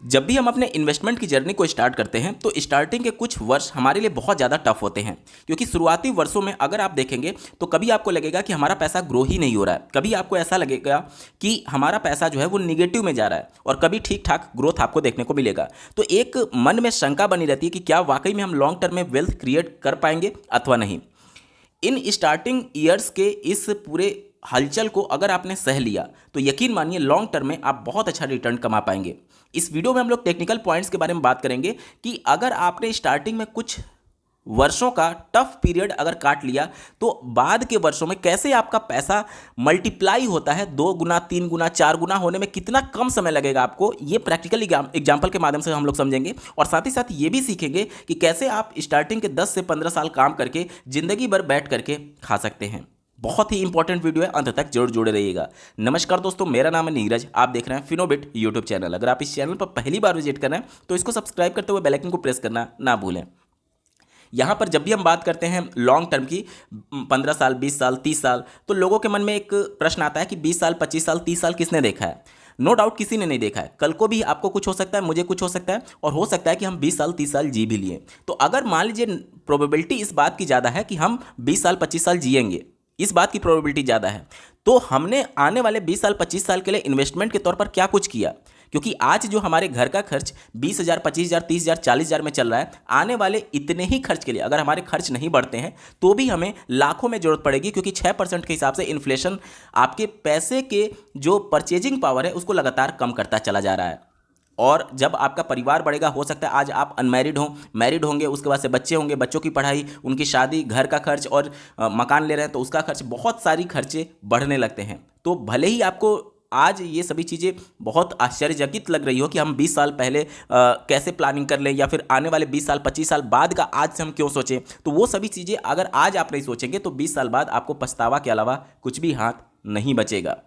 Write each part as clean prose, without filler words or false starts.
जब भी हम अपने इन्वेस्टमेंट की जर्नी को स्टार्ट करते हैं तो स्टार्टिंग के कुछ वर्ष हमारे लिए बहुत ज़्यादा टफ होते हैं, क्योंकि शुरुआती वर्षों में अगर आप देखेंगे तो कभी आपको लगेगा कि हमारा पैसा ग्रो ही नहीं हो रहा है, कभी आपको ऐसा लगेगा कि हमारा पैसा जो है वो निगेटिव में जा रहा है, और कभी ठीक ठाक ग्रोथ आपको देखने को मिलेगा। तो एक मन में शंका बनी रहती है कि क्या वाकई में हम लॉन्ग टर्म में वेल्थ क्रिएट कर पाएंगे अथवा नहीं। इन स्टार्टिंग ईयर्स के इस पूरे हलचल को अगर आपने सह लिया तो यकीन मानिए लॉन्ग टर्म में आप बहुत अच्छा रिटर्न कमा पाएंगे। इस वीडियो में हम लोग टेक्निकल पॉइंट्स के बारे में बात करेंगे कि अगर आपने स्टार्टिंग में कुछ वर्षों का टफ पीरियड अगर काट लिया तो बाद के वर्षों में कैसे आपका पैसा मल्टीप्लाई होता है, 2 गुना 3 गुना 4 गुना होने में कितना कम समय लगेगा आपको, ये प्रैक्टिकल एग्जाम्पल के माध्यम से हम लोग समझेंगे। और साथ ही साथ ये भी सीखेंगे कि कैसे आप स्टार्टिंग के 10 से 15 साल काम करके जिंदगी भर बैठ करके खा सकते हैं। बहुत ही इंपॉर्टेंट वीडियो है, अंत तक जरूर जुड़े रहिएगा। नमस्कार दोस्तों, मेरा नाम है नीरज, आप देख रहे हैं फिनोबिट यूट्यूब चैनल। अगर आप इस चैनल पर पहली बार विजिट कर रहे हैं तो इसको सब्सक्राइब करते हुए बेल आइकन को प्रेस करना ना भूलें। यहाँ पर जब भी हम बात करते हैं लॉन्ग टर्म की, 15 साल 20 साल 30 साल, तो लोगों के मन में एक प्रश्न आता है कि 20 साल 25 साल 30 साल किसने देखा है। नो डाउट किसी ने नहीं देखा है। कल को भी आपको कुछ हो सकता है, मुझे कुछ हो सकता है, और हो सकता है कि हम 20 साल 30 साल जी भी लिए। तो अगर मान लीजिए प्रोबेबिलिटी इस बात की ज़्यादा है कि हम 20 साल 25 साल जिएंगे, इस बात की प्रोबेबिलिटी ज़्यादा है, तो हमने आने वाले 20 साल 25 साल के लिए इन्वेस्टमेंट के तौर पर क्या कुछ किया। क्योंकि आज जो हमारे घर का खर्च 20,000 25,000 30,000 40,000 में चल रहा है, आने वाले इतने ही खर्च के लिए अगर हमारे खर्च नहीं बढ़ते हैं तो भी हमें लाखों में जरूरत पड़ेगी, क्योंकि 6% के हिसाब से इन्फ्लेशन आपके पैसे के जो परचेजिंग पावर है उसको लगातार कम करता चला जा रहा है। और जब आपका परिवार बढ़ेगा, हो सकता है आज आप अनमैरिड हों, मैरिड होंगे, उसके बाद से बच्चे होंगे, बच्चों की पढ़ाई, उनकी शादी, घर का खर्च, और मकान ले रहे हैं तो उसका खर्च, बहुत सारी खर्चे बढ़ने लगते हैं। तो भले ही आपको आज ये सभी चीज़ें बहुत आश्चर्यचकित लग रही हो कि हम 20 साल पहले कैसे प्लानिंग कर लें, या फिर आने वाले 20 साल 25 साल बाद का आज से हम क्यों सोचें, तो वो सभी चीज़ें अगर आज आप नहीं सोचेंगे तो 20 साल बाद आपको पछतावा के अलावा कुछ भी हाथ नहीं बचेगा।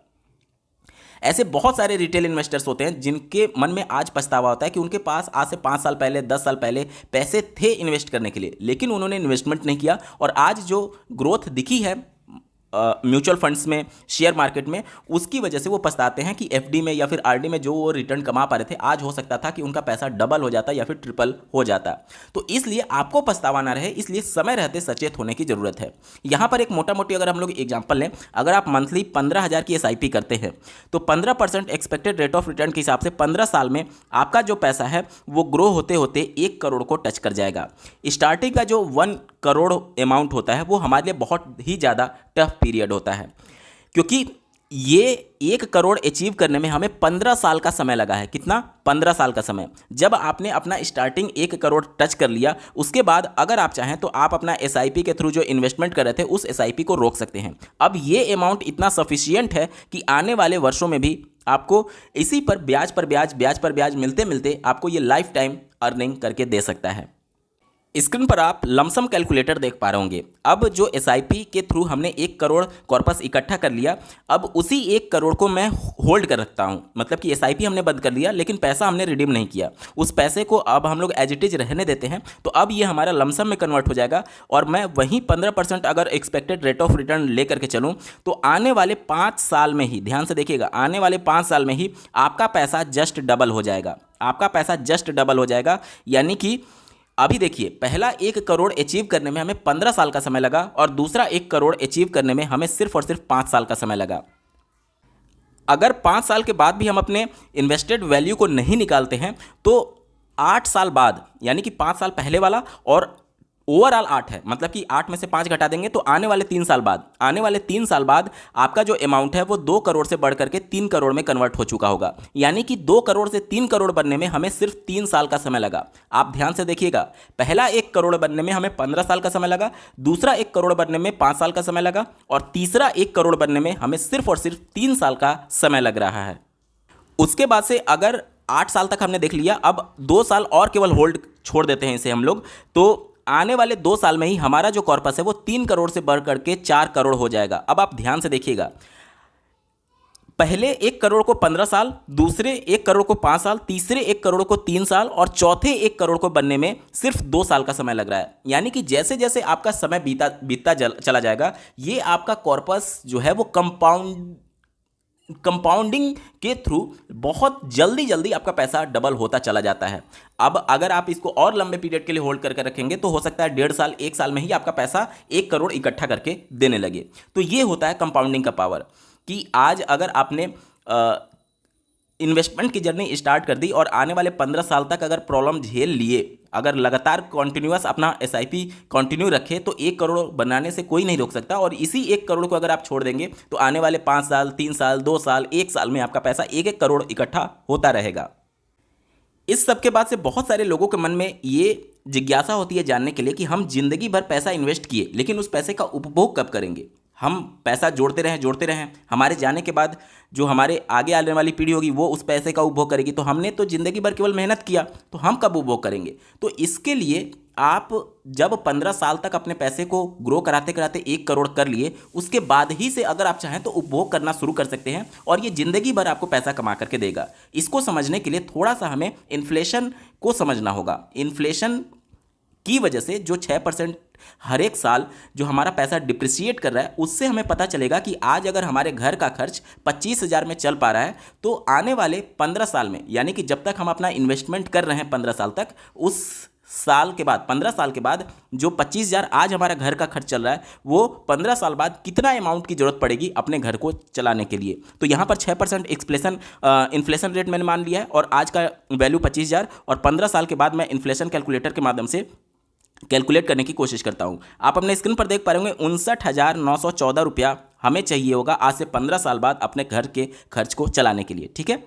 ऐसे बहुत सारे रिटेल इन्वेस्टर्स होते हैं जिनके मन में आज पछतावा होता है कि उनके पास आज से 5 साल पहले 10 साल पहले पैसे थे इन्वेस्ट करने के लिए, लेकिन उन्होंने इन्वेस्टमेंट नहीं किया, और आज जो ग्रोथ दिखी है म्यूचुअल फंड्स में, शेयर मार्केट में, उसकी वजह से वो पछताते हैं कि एफडी में या फिर आरडी में जो वो रिटर्न कमा पा रहे थे, आज हो सकता था कि उनका पैसा डबल हो जाता या फिर ट्रिपल हो जाता। तो इसलिए आपको पछतावा ना रहे, इसलिए समय रहते सचेत होने की ज़रूरत है। यहाँ पर एक मोटा मोटी अगर हम लोग एग्जाम्पल लें, अगर आप मंथली 15,000 की एसआईपी करते हैं तो 15% एक्सपेक्टेड रेट ऑफ रिटर्न के हिसाब से 15 साल में आपका जो पैसा है वो ग्रो होते होते 1 करोड़ को टच कर जाएगा। स्टार्टिंग का जो 1 करोड़ अमाउंट होता है वो हमारे लिए बहुत ही ज़्यादा टफ पीरियड होता है, क्योंकि ये 1 करोड़ अचीव करने में हमें 15 साल का समय लगा है। कितना? 15 साल का समय। जब आपने अपना स्टार्टिंग 1 करोड़ टच कर लिया, उसके बाद अगर आप चाहें तो आप अपना एसआईपी के थ्रू जो इन्वेस्टमेंट कर रहे थे उस एसआईपी को रोक सकते हैं। अब ये अमाउंट इतना सफिशियंट है कि आने वाले वर्षों में भी आपको इसी पर ब्याज पर ब्याज, ब्याज पर ब्याज मिलते मिलते आपको ये लाइफ टाइम अर्निंग करके दे सकता है। स्क्रीन पर आप लमसम कैलकुलेटर देख पा रहे होंगे। अब जो एसआईपी के थ्रू हमने 1 करोड़ कॉर्पस इकट्ठा कर लिया, अब उसी 1 करोड़ को मैं होल्ड कर रखता हूं। मतलब कि एसआईपी हमने बंद कर दिया लेकिन पैसा हमने रिडीम नहीं किया, उस पैसे को अब हम लोग एज इट इज रहने देते हैं। तो अब ये हमारा लमसम में कन्वर्ट हो जाएगा, और मैं वहीं 15% अगर एक्सपेक्टेड रेट ऑफ रिटर्न लेकर के चलूँ तो आने वाले 5 साल में ही, ध्यान से देखिएगा, आने वाले 5 साल में ही आपका पैसा जस्ट डबल हो जाएगा। आपका पैसा जस्ट डबल हो जाएगा, यानी कि अभी देखिए, पहला 1 करोड़ अचीव करने में हमें 15 साल का समय लगा, और दूसरा 1 करोड़ अचीव करने में हमें सिर्फ और सिर्फ 5 साल का समय लगा। अगर 5 साल के बाद भी हम अपने इन्वेस्टेड वैल्यू को नहीं निकालते हैं तो 8 साल बाद, यानी कि 5 साल पहले वाला और ओवरऑल 8 है, मतलब कि 8 में से 5 घटा देंगे तो आने वाले 3 साल बाद आपका जो अमाउंट है वो 2 करोड़ से बढ़ करके 3 करोड़ में कन्वर्ट हो चुका होगा। यानी कि 2 करोड़ से 3 करोड़ बनने में हमें सिर्फ 3 साल का समय लगा। आप ध्यान से देखिएगा, पहला 1 करोड़ बनने में हमें 15 साल का समय लगा, दूसरा 1 करोड़ बनने में 5 साल का समय लगा, और तीसरा 1 करोड़ बनने में हमें सिर्फ और सिर्फ 3 साल का समय लग रहा है। उसके बाद से अगर 8 साल तक हमने देख लिया, अब 2 साल और केवल होल्ड छोड़ देते हैं इसे हम लोग, तो आने वाले 2 साल में ही हमारा जो कॉर्पस है वो 3 करोड़ से बढ़ करके 4 करोड़ हो जाएगा। अब आप ध्यान से देखिएगा, पहले 1 करोड़ को 15 साल, दूसरे 1 करोड़ को 5 साल, तीसरे 1 करोड़ को 3 साल, और चौथे 1 करोड़ को बनने में सिर्फ 2 साल का समय लग रहा है। यानी कि जैसे जैसे आपका समय बीतता चला जाएगा, ये आपका कॉर्पस जो है वो कंपाउंड कंपाउंडिंग के थ्रू बहुत जल्दी जल्दी आपका पैसा डबल होता चला जाता है। अब अगर आप इसको और लंबे पीरियड के लिए होल्ड करके रखेंगे तो हो सकता है 1.5 साल 1 साल में ही आपका पैसा 1 करोड़ इकट्ठा करके देने लगे। तो ये होता है कंपाउंडिंग का पावर, कि आज अगर आपने इन्वेस्टमेंट की जर्नी स्टार्ट कर दी और आने वाले 15 साल तक अगर प्रॉब्लम झेल लिए, अगर लगातार कॉन्टिन्यूअस अपना एसआईपी कंटिन्यू रखे तो 1 करोड़ बनाने से कोई नहीं रोक सकता। और इसी 1 करोड़ को अगर आप छोड़ देंगे तो आने वाले 5 साल 3 साल 2 साल 1 साल में आपका पैसा 1-1 करोड़ इकट्ठा होता रहेगा। इस सब के बाद से बहुत सारे लोगों के मन में ये जिज्ञासा होती है जानने के लिए कि हम जिंदगी भर पैसा इन्वेस्ट किए लेकिन उस पैसे का उपभोग कब करेंगे। हम पैसा जोड़ते रहें, हमारे जाने के बाद जो हमारे आगे आने वाली पीढ़ी होगी वो उस पैसे का उपभोग करेगी। तो हमने तो ज़िंदगी भर केवल मेहनत किया, तो हम कब उपभोग करेंगे। तो इसके लिए आप जब 15 साल तक अपने पैसे को ग्रो कराते कराते 1 करोड़ कर लिए, उसके बाद ही से अगर आप चाहें तो उपभोग करना शुरू कर सकते हैं और ये ज़िंदगी भर आपको पैसा कमा करके देगा। इसको समझने के लिए थोड़ा सा हमें इन्फ्लेशन को समझना होगा। इन्फ्लेशन की वजह से जो 6% हर एक साल जो हमारा पैसा डिप्रिसिएट कर रहा है, उससे हमें पता चलेगा कि आज अगर हमारे घर का खर्च 25,000 में चल पा रहा है तो आने वाले 15 साल में, यानी कि जब तक हम अपना इन्वेस्टमेंट कर रहे हैं 15 साल तक, उस साल के बाद 15 साल के बाद जो 25,000 आज हमारा घर का खर्च चल रहा है वो 15 साल बाद कितना अमाउंट की जरूरत पड़ेगी अपने घर को चलाने के लिए। तो यहाँ पर 6% इन्फ्लेशन रेट मैंने मान लिया है और आज का वैल्यू 25,000 और 15 साल के बाद मैं इन्फ्लेशन कैलकुलेटर के माध्यम से कैलकुलेट करने की कोशिश करता हूं। आप अपने स्क्रीन पर देख पा रहे होंगे 59,914 रुपया हमें चाहिए होगा आज से 15 साल बाद अपने घर के खर्च को चलाने के लिए। ठीक है,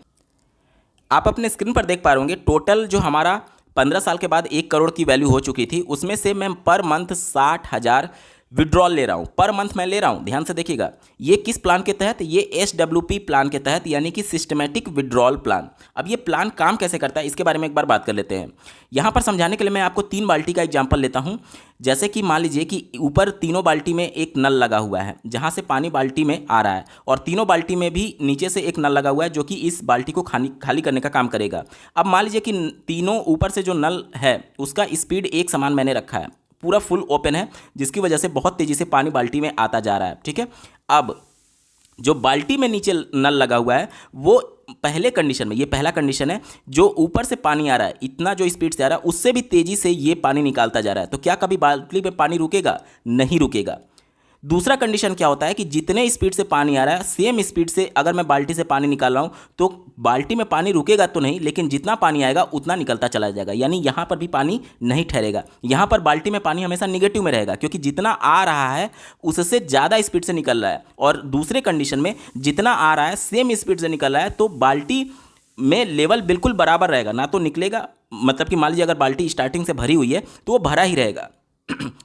आप अपने स्क्रीन पर देख पा रहे होंगे टोटल जो हमारा 15 साल के बाद 1 करोड़ की वैल्यू हो चुकी थी, उसमें से मैं पर मंथ 60,000 विड्रॉल ले रहा हूँ। पर मंथ मैं ले रहा हूँ, ध्यान से देखिएगा। ये किस प्लान के तहत, ये SWP प्लान के तहत, यानी कि सिस्टमेटिक विड्रॉल प्लान। अब ये प्लान काम कैसे करता है इसके बारे में एक बार बात कर लेते हैं। यहाँ पर समझाने के लिए मैं आपको 3 बाल्टी का एग्जाम्पल लेता हूँ। जैसे कि मान लीजिए कि ऊपर तीनों बाल्टी में एक नल लगा हुआ है जहाँ से पानी बाल्टी में आ रहा है और तीनों बाल्टी में भी नीचे से एक नल लगा हुआ है जो कि इस बाल्टी को खाली करने का काम करेगा। अब मान लीजिए कि तीनों ऊपर से जो नल है उसका स्पीड एक समान मैंने रखा है, पूरा फुल ओपन है, जिसकी वजह से बहुत तेजी से पानी बाल्टी में आता जा रहा है। ठीक है, अब जो बाल्टी में नीचे नल लगा हुआ है वो पहले कंडीशन में, ये पहला कंडीशन है, जो ऊपर से पानी आ रहा है इतना जो स्पीड से आ रहा है उससे भी तेजी से ये पानी निकालता जा रहा है। तो क्या कभी बाल्टी में पानी रुकेगा? नहीं रुकेगा। दूसरा कंडीशन क्या होता है कि जितने स्पीड से पानी आ रहा है सेम स्पीड से अगर मैं बाल्टी से पानी निकाल रहा हूं तो बाल्टी में पानी रुकेगा तो नहीं, लेकिन जितना पानी आएगा उतना निकलता चला जाएगा, यानी यहां पर भी पानी नहीं ठहरेगा। यहां पर बाल्टी में पानी हमेशा निगेटिव में रहेगा क्योंकि जितना आ रहा है उससे ज़्यादा स्पीड से निकल रहा है। और दूसरे कंडीशन में जितना आ रहा है सेम स्पीड से निकल रहा है तो बाल्टी में लेवल बिल्कुल बराबर रहेगा, ना तो निकलेगा, मतलब कि मान लीजिए अगर बाल्टी स्टार्टिंग से भरी हुई है तो वो भरा ही रहेगा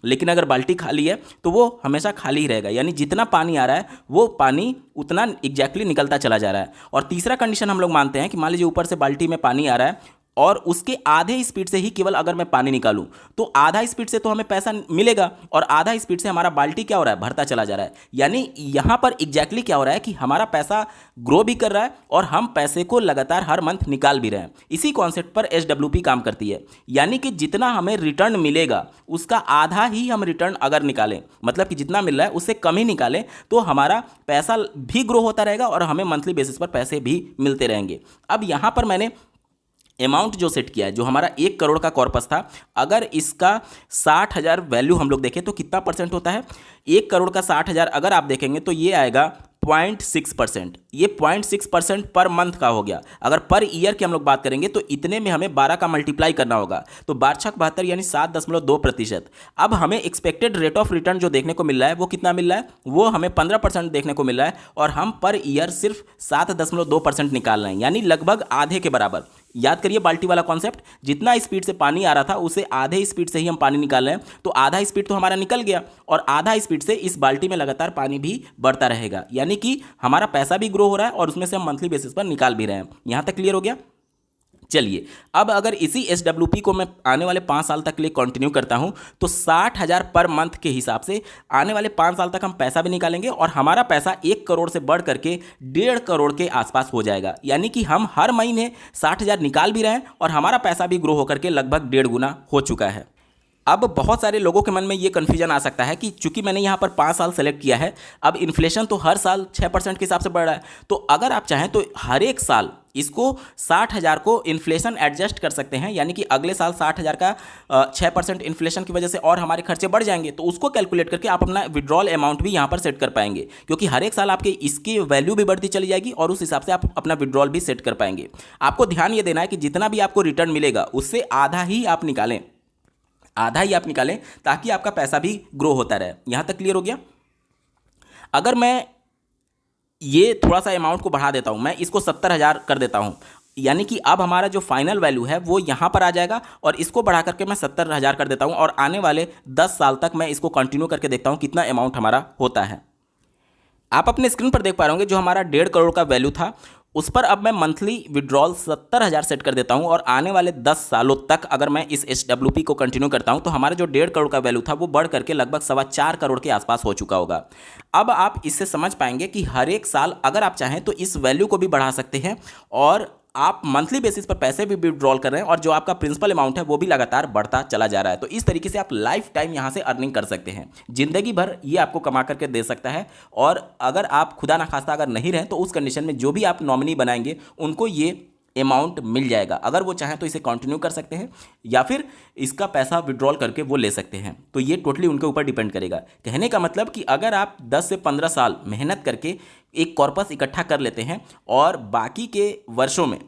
लेकिन अगर बाल्टी खाली है तो वो हमेशा खाली ही रहेगा, यानी जितना पानी आ रहा है वो पानी उतना एग्जैक्टली निकलता चला जा रहा है। और तीसरा कंडीशन हम लोग मानते हैं कि मान लीजिए ऊपर से बाल्टी में पानी आ रहा है और उसके आधे स्पीड से ही केवल अगर मैं पानी निकालूं तो आधा स्पीड से तो हमें पैसा मिलेगा और आधा स्पीड से हमारा बाल्टी क्या हो रहा है, भरता चला जा रहा है। यानी यहां पर एग्जैक्टली क्या हो रहा है कि हमारा पैसा ग्रो भी कर रहा है और हम पैसे को लगातार हर मंथ निकाल भी रहे हैं। इसी कॉन्सेप्ट पर SWP काम करती है, यानी कि जितना हमें रिटर्न मिलेगा उसका आधा ही हम रिटर्न अगर निकालें, मतलब कि जितना मिल रहा है उससे कम ही निकालें, तो हमारा पैसा भी ग्रो होता रहेगा और हमें मंथली बेसिस पर पैसे भी मिलते रहेंगे। अब यहाँ पर मैंने अमाउंट जो सेट किया है, जो हमारा 1 करोड़ का कॉर्पस था, अगर इसका 60,000 वैल्यू हम लोग देखें तो कितना परसेंट होता है? 1 करोड़ का 60,000 अगर आप देखेंगे तो ये आएगा 0.6%। ये 0.6% पर मंथ का हो गया। अगर पर ईयर की हम लोग बात करेंगे तो इतने में हमें 12 का मल्टीप्लाई करना होगा, तो 12×72 यानी 7.2%। अब हमें एक्सपेक्टेड रेट ऑफ रिटर्न जो देखने को मिल रहा है वो कितना मिल रहा है? वो हमें 15% देखने को मिल रहा है और हम पर ईयर सिर्फ 7.2% निकाल रहे हैं, यानी लगभग आधे के बराबर। याद करिए बाल्टी वाला कॉन्सेप्ट, जितना स्पीड से पानी आ रहा था उसे आधे स्पीड से ही हम पानी निकाल रहे हैं, तो आधा स्पीड तो हमारा निकल गया और आधा स्पीड से इस बाल्टी में लगातार पानी भी बढ़ता रहेगा, यानी कि हमारा पैसा भी ग्रो हो रहा है और उसमें से हम मंथली बेसिस पर निकाल भी रहे हैं। यहां तक क्लियर हो गया? चलिए, अब अगर इसी SWP को मैं आने वाले 5 साल तक के लिए कंटिन्यू करता हूं तो 60,000 पर मंथ के हिसाब से आने वाले 5 साल तक हम पैसा भी निकालेंगे और हमारा पैसा 1 करोड़ से बढ़ करके 1.5 करोड़ के आसपास हो जाएगा, यानी कि हम हर महीने 60,000 निकाल भी रहे हैं और हमारा पैसा भी ग्रो होकर के लगभग 1.5 गुना हो चुका है। अब बहुत सारे लोगों के मन में ये कन्फ्यूजन आ सकता है कि चूंकि मैंने यहाँ पर 5 साल सेलेक्ट किया है, अब इन्फ्लेशन तो हर साल 6% के हिसाब से बढ़ रहा है, तो अगर आप चाहें तो हर एक साल इसको 60,000 को इन्फ्लेशन एडजस्ट कर सकते हैं, यानी कि अगले साल 60,000 का 6% इन्फ्लेशन की वजह से और हमारे खर्चे बढ़ जाएंगे, तो उसको कैलकुलेट करके आप अपना विड्रॉल अमाउंट भी यहाँ पर सेट कर पाएंगे, क्योंकि हर एक साल आपके इसकी वैल्यू भी बढ़ती चली जाएगी और उस हिसाब से आप अपना विड्रॉल भी सेट कर पाएंगे। आपको ध्यान ये देना है कि जितना भी आपको रिटर्न मिलेगा उससे आधा ही आप निकालें, ताकि आपका पैसा भी ग्रो होता रहे। यहां तक क्लियर हो गया? अगर मैं ये थोड़ा सा अमाउंट को बढ़ा देता हूं, मैं इसको 70,000 कर देता हूं, यानी कि अब हमारा जो फाइनल वैल्यू है वो यहां पर आ जाएगा, और इसको बढ़ा करके मैं 70,000 कर देता हूं, और आने वाले 10 साल तक मैं इसको कंटिन्यू करके देखता हूं कितना अमाउंट हमारा होता है। आप अपने स्क्रीन पर देख पा रहे होंगे जो हमारा 1.5 करोड़ का वैल्यू था, उस पर अब मैं मंथली विड्रॉल 70,000 सेट कर देता हूं, और आने वाले 10 सालों तक अगर मैं इस SWP को कंटिन्यू करता हूं तो हमारा जो 1.5 करोड़ का वैल्यू था वो बढ़ करके लगभग 4.25 करोड़ के आसपास हो चुका होगा। अब आप इससे समझ पाएंगे कि हर एक साल अगर आप चाहें तो इस वैल्यू को भी बढ़ा सकते हैं, और आप मंथली बेसिस पर पैसे भी विड्रॉल कर रहे हैं, और जो आपका प्रिंसिपल अमाउंट है वो भी लगातार बढ़ता चला जा रहा है। तो इस तरीके से आप लाइफ टाइम यहाँ से अर्निंग कर सकते हैं, जिंदगी भर ये आपको कमा करके दे सकता है। और अगर आप खुदा ना खास्ता अगर नहीं रहें तो उस कंडीशन में जो भी आप नॉमिनी बनाएंगे उनको ये अमाउंट मिल जाएगा। अगर वो चाहें तो इसे कंटिन्यू कर सकते हैं या फिर इसका पैसा विड्रॉल करके वो ले सकते हैं, तो ये टोटली उनके ऊपर डिपेंड करेगा। कहने का मतलब कि अगर आप 10 से 15 साल मेहनत करके एक कॉर्पस इकट्ठा कर लेते हैं और बाकी के वर्षों में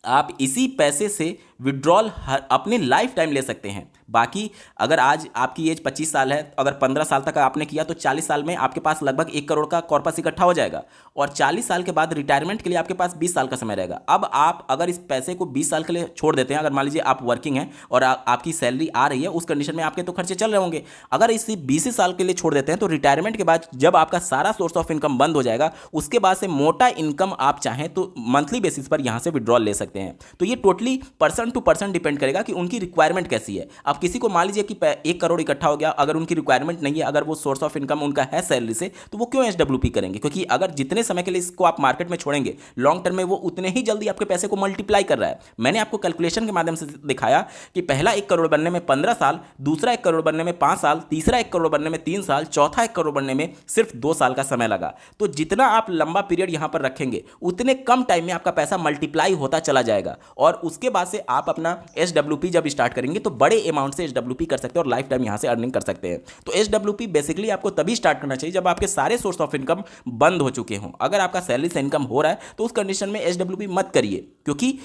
आप इसी पैसे से विड्रॉल अपने लाइफ टाइम ले सकते हैं। बाकी अगर आज आपकी एज 25 साल है, अगर 15 साल तक आपने किया तो 40 साल में आपके पास लगभग 1 करोड़ का कॉर्पस इकट्ठा हो जाएगा, और 40 साल के बाद रिटायरमेंट के लिए आपके पास 20 साल का समय रहेगा। अब आप अगर इस पैसे को 20 साल के लिए छोड़ देते हैं, अगर मान लीजिए आप वर्किंग हैं और आपकी सैलरी आ रही है, उस कंडीशन में आपके तो खर्चे चल रहे होंगे। अगर इसी 20 साल के लिए छोड़ देते हैं तो रिटायरमेंट के बाद जब आपका सारा सोर्स ऑफ इनकम बंद हो जाएगा, उसके बाद से मोटा इनकम आप चाहें तो मंथली बेसिस पर यहाँ से विड्रॉल ले सकते हैं। तो ये totally person to person depend करेगा कि उनकी रिक्वायरमेंट कैसी है। अब किसी को मान लीजिए कि 1 करोड़ इकट्ठा हो गया, अगर उनकी रिक्वायरमेंट नहीं है, अगर वो सोर्स ऑफ इनकम उनका है सैलरी से, तो वो क्यों SWP करेंगे? क्योंकि अगर जितने समय के लिए इसको आप मार्केट में छोड़ेंगे, लॉन्ग टर्म में वो उतने ही जल्दी आपके पैसे को मल्टीप्लाई कर रहा है। मैंने आपको कैलकुलेशन के माध्यम से दिखाया कि पहला 1 करोड़ बनने में 15 साल, दूसरा 1 करोड़ बनने में 5 साल, तीसरा 1 करोड़ बनने में 3 साल, चौथा 1 करोड़ बनने में सिर्फ 2 साल का समय लगा। तो जितना आप लंबा पीरियड यहां पर रखेंगे उतने कम टाइम में आपका पैसा मल्टीप्लाई होता चला जाएगा, और उसके बाद से आप अपना SWP जब स्टार्ट करेंगे तो बड़े अमाउंट से SWP कर सकते हैं और लाइफ टाइम यहां से अर्निंग कर सकते हैं। तो SWP बेसिकली आपको तभी स्टार्ट करना चाहिए जब आपके सारे सोर्स ऑफ इनकम बंद हो चुके हों। अगर आपका सैलरी से इनकम हो रहा है तो उस कंडीशन में SWP मत करिए, क्योंकि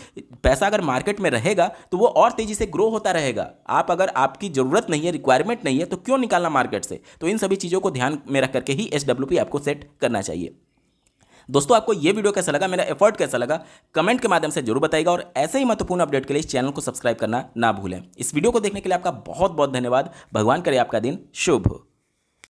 पैसा अगर मार्केट में रहेगा तो वो और तेजी से ग्रो होता रहेगा। आप अगर आपकी जरूरत नहीं है, रिक्वायरमेंट नहीं है, तो क्यों निकालना मार्केट से? तो इन सभी चीजों को ध्यान में रख करके ही SWP आपको सेट करना चाहिए। दोस्तों, आपको ये वीडियो कैसा लगा, मेरा एफर्ट कैसा लगा, कमेंट के माध्यम से जरूर बताइएगा, और ऐसे ही महत्वपूर्ण अपडेट के लिए इस चैनल को सब्सक्राइब करना ना भूलें। इस वीडियो को देखने के लिए आपका बहुत बहुत धन्यवाद। भगवान करे आपका दिन शुभ हो।